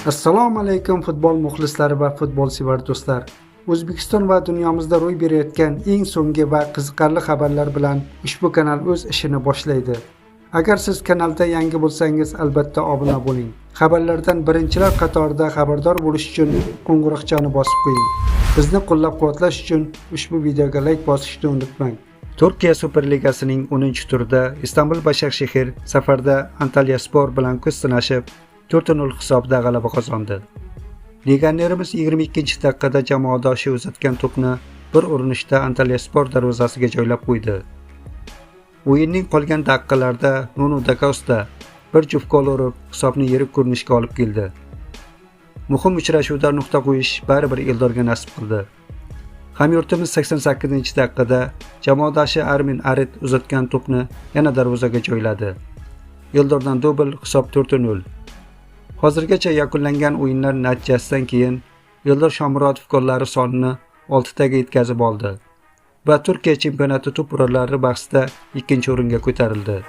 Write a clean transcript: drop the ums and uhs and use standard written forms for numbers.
Assalomu alaykum futbol muxlislari va futbolsevar do'stlar. O'zbekiston va dunyomizda ro'y berayotgan eng so'nggi va qiziqarli xabarlar bilan ushbu kanal o'z ishini boshlaydi. Agar siz kanalda yangi bo'lsangiz, albatta obuna bo'ling. Xabarlardan birinchilar qatorida xabardor bo'lish uchun qo'ng'iroqchani bosib qo'ying. Bizni qo'llab-quvvatlash uchun ushbu videoga like bosishni unutmang. Turkiya Superligasining 10-turida Istanbul Başakşehir safarda Antalyaspor bilan ko'z sinashib 4-0 hisobda g'alaba qozondi. Legionerimiz 22-daqiqada jamoadoshi uzatgan to'pni bir urinishda Antalyaspor darvozasiga joylab qo'ydi. O'yinning qolgan daqiqalarida Nuno da Costa bir juft gol urib, hisobni yirik ko'rinishga olib keldi. Muhim uchrashuvda nuqta qo'yish baribir Eldorga nasib qildi. Hamyurtimiz 88-daqiqada jamoadoshi Armin Arit uzatgan to'pni yana darvozaga joyladi. Eldordan dubl, hisob 4-0. Hozirgacha yakunlangan o'yinlar natijasidan keyin Eldor Shomurodov gollari sonini 6 taga yetkazib oldi va Turkiya chempionati to'p urarlari bahsida 2-o'ringa ko'tarildi.